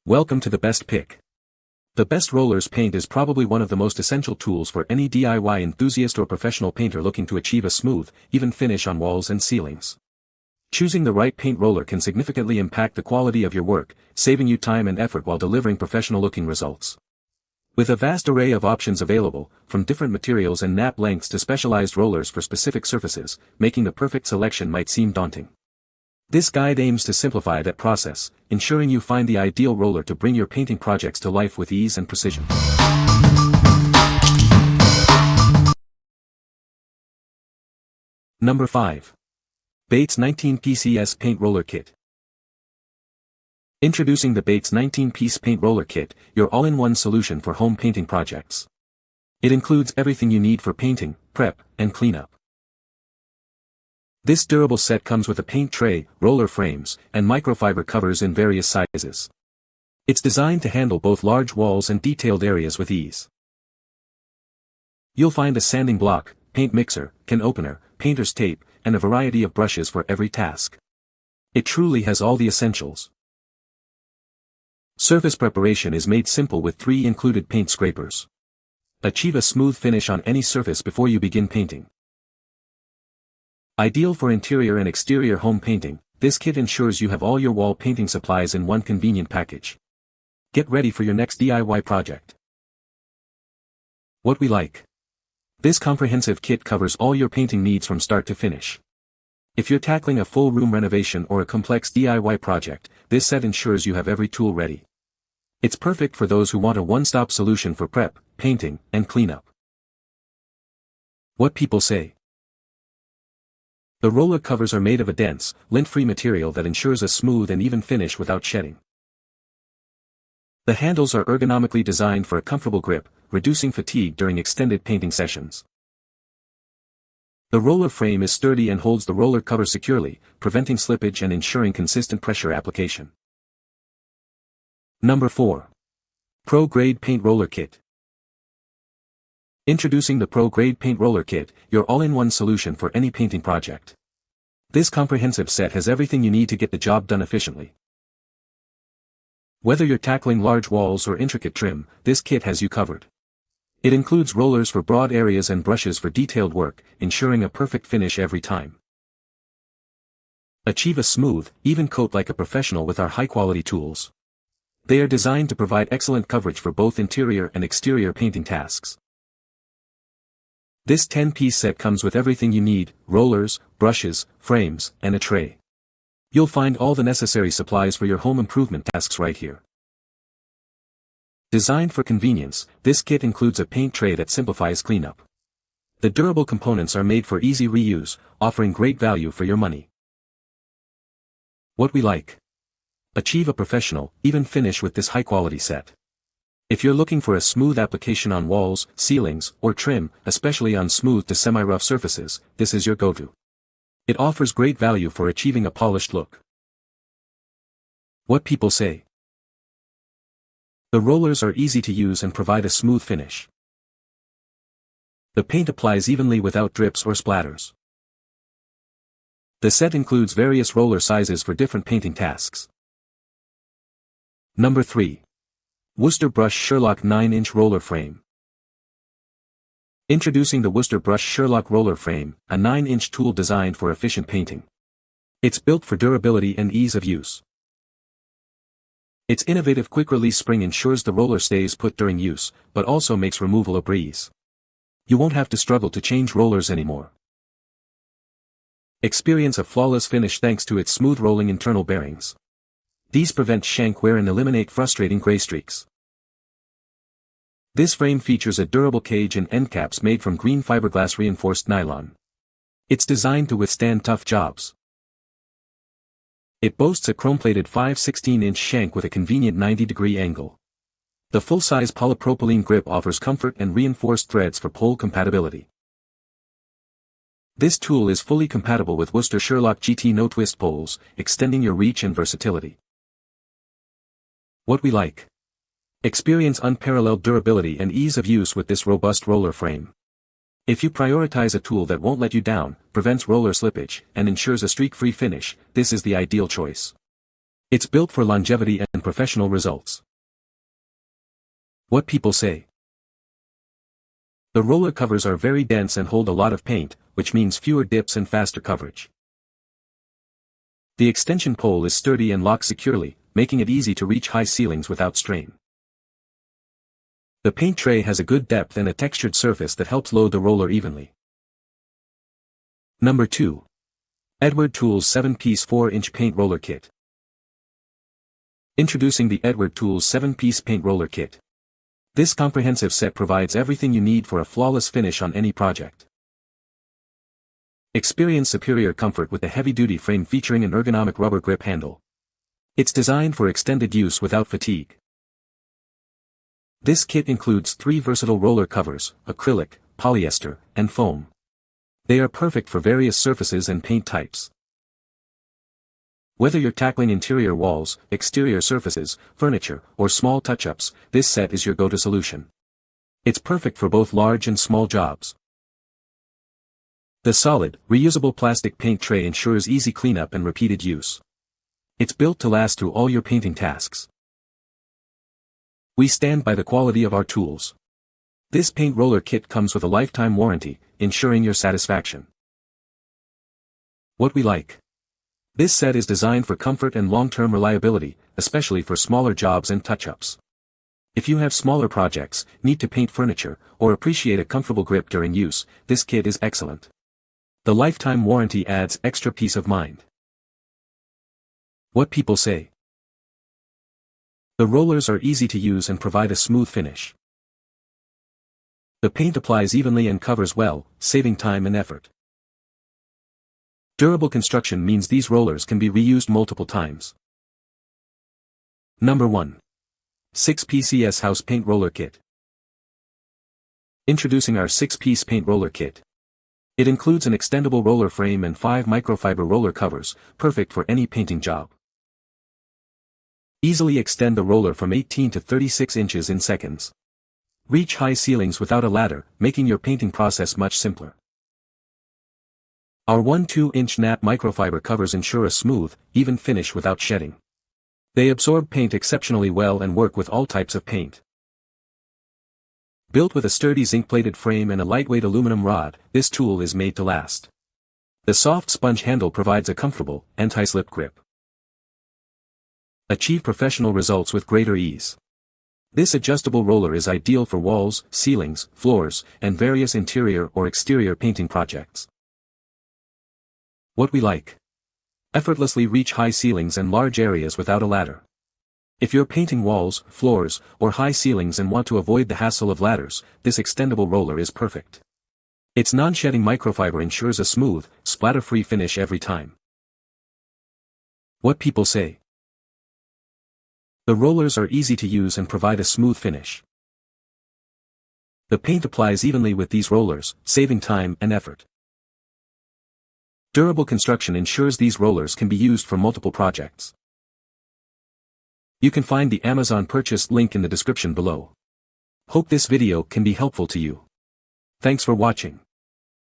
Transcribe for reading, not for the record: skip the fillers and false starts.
Welcome to the best pick. The best rollers paint is probably one of the most essential tools for any DIY enthusiast or professional painter looking to achieve a smooth, even finish on walls and ceilings. Choosing the right paint roller can significantly impact the quality of your work, saving you time and effort while delivering professional-looking results. With a vast array of options available, from different materials and nap lengths to specialized rollers for specific surfaces, making the perfect selection might seem daunting. This guide aims to simplify that process, ensuring you find the ideal roller to bring your painting projects to life with ease and precision. Number 5. Bates 19-PCS Paint Roller Kit. Introducing the Bates 19-piece Paint Roller Kit, your all-in-one solution for home painting projects. It includes everything you need for painting, prep, and cleanup. This durable set comes with a paint tray, roller frames, and microfiber covers in various sizes. It's designed to handle both large walls and detailed areas with ease. You'll find a sanding block, paint mixer, can opener, painter's tape, and a variety of brushes for every task. It truly has all the essentials. Surface preparation is made simple with 3 included paint scrapers. Achieve a smooth finish on any surface before you begin painting. Ideal for interior and exterior home painting, this kit ensures you have all your wall painting supplies in one convenient package. Get ready for your next DIY project. What we like. This comprehensive kit covers all your painting needs from start to finish. If you're tackling a full room renovation or a complex DIY project, this set ensures you have every tool ready. It's perfect for those who want a one-stop solution for prep, painting, and cleanup. What people say. The roller covers are made of a dense, lint-free material that ensures a smooth and even finish without shedding. The handles are ergonomically designed for a comfortable grip, reducing fatigue during extended painting sessions. The roller frame is sturdy and holds the roller cover securely, preventing slippage and ensuring consistent pressure application. Number 4. Pro Grade Paint Roller Kit. Introducing the Pro Grade Paint Roller Kit, your all-in-one solution for any painting project. This comprehensive set has everything you need to get the job done efficiently. Whether you're tackling large walls or intricate trim, this kit has you covered. It includes rollers for broad areas and brushes for detailed work, ensuring a perfect finish every time. Achieve a smooth, even coat like a professional with our high-quality tools. They are designed to provide excellent coverage for both interior and exterior painting tasks. This 10-piece set comes with everything you need, rollers, brushes, frames, and a tray. You'll find all the necessary supplies for your home improvement tasks right here. Designed for convenience, this kit includes a paint tray that simplifies cleanup. The durable components are made for easy reuse, offering great value for your money. What we like. Achieve a professional, even finish with this high-quality set. If you're looking for a smooth application on walls, ceilings, or trim, especially on smooth to semi-rough surfaces, this is your go-to. It offers great value for achieving a polished look. What people say. The rollers are easy to use and provide a smooth finish. The paint applies evenly without drips or splatters. The set includes various roller sizes for different painting tasks. Number 3. Wooster Brush Sherlock 9-inch Roller Frame. Introducing the Wooster Brush Sherlock Roller Frame, a 9-inch tool designed for efficient painting. It's built for durability and ease of use. Its innovative quick-release spring ensures the roller stays put during use, but also makes removal a breeze. You won't have to struggle to change rollers anymore. Experience a flawless finish thanks to its smooth rolling internal bearings. These prevent shank wear and eliminate frustrating gray streaks. This frame features a durable cage and end caps made from green fiberglass reinforced nylon. It's designed to withstand tough jobs. It boasts a chrome-plated 5/16-inch shank with a convenient 90-degree angle. The full-size polypropylene grip offers comfort and reinforced threads for pole compatibility. This tool is fully compatible with Wooster Sherlock GT no-twist poles, extending your reach and versatility. What we like. Experience unparalleled durability and ease of use with this robust roller frame. If you prioritize a tool that won't let you down, prevents roller slippage, and ensures a streak-free finish, this is the ideal choice. It's built for longevity and professional results. What people say. The roller covers are very dense and hold a lot of paint, which means fewer dips and faster coverage. The extension pole is sturdy and locks securely, making it easy to reach high ceilings without strain. The paint tray has a good depth and a textured surface that helps load the roller evenly. Number 2. Edward Tools 7-piece 4-inch paint roller kit. Introducing the Edward Tools 7-piece paint roller kit. This comprehensive set provides everything you need for a flawless finish on any project. Experience superior comfort with the heavy-duty frame featuring an ergonomic rubber grip handle. It's designed for extended use without fatigue. This kit includes 3 versatile roller covers: acrylic, polyester, and foam. They are perfect for various surfaces and paint types. Whether you're tackling interior walls, exterior surfaces, furniture, or small touch-ups, this set is your go-to solution. It's perfect for both large and small jobs. The solid, reusable plastic paint tray ensures easy cleanup and repeated use. It's built to last through all your painting tasks. We stand by the quality of our tools. This paint roller kit comes with a lifetime warranty, ensuring your satisfaction. What we like. This set is designed for comfort and long-term reliability, especially for smaller jobs and touch-ups. If you have smaller projects, need to paint furniture, or appreciate a comfortable grip during use, this kit is excellent. The lifetime warranty adds extra peace of mind. What people say. The rollers are easy to use and provide a smooth finish. The paint applies evenly and covers well, saving time and effort. Durable construction means these rollers can be reused multiple times. Number 1. 6-piece House Paint Roller Kit. Introducing our 6-piece paint roller kit. It includes an extendable roller frame and 5 microfiber roller covers, perfect for any painting job. Easily extend the roller from 18 to 36 inches in seconds. Reach high ceilings without a ladder, making your painting process much simpler. Our 1-2-inch nap microfiber covers ensure a smooth, even finish without shedding. They absorb paint exceptionally well and work with all types of paint. Built with a sturdy zinc-plated frame and a lightweight aluminum rod, this tool is made to last. The soft sponge handle provides a comfortable, anti-slip grip. Achieve professional results with greater ease. This adjustable roller is ideal for walls, ceilings, floors, and various interior or exterior painting projects. What we like. Effortlessly reach high ceilings and large areas without a ladder. If you're painting walls, floors, or high ceilings and want to avoid the hassle of ladders, this extendable roller is perfect. Its non-shedding microfiber ensures a smooth, splatter-free finish every time. What people say. The rollers are easy to use and provide a smooth finish. The paint applies evenly with these rollers, saving time and effort. Durable construction ensures these rollers can be used for multiple projects. You can find the Amazon purchase link in the description below. Hope this video can be helpful to you. Thanks for watching.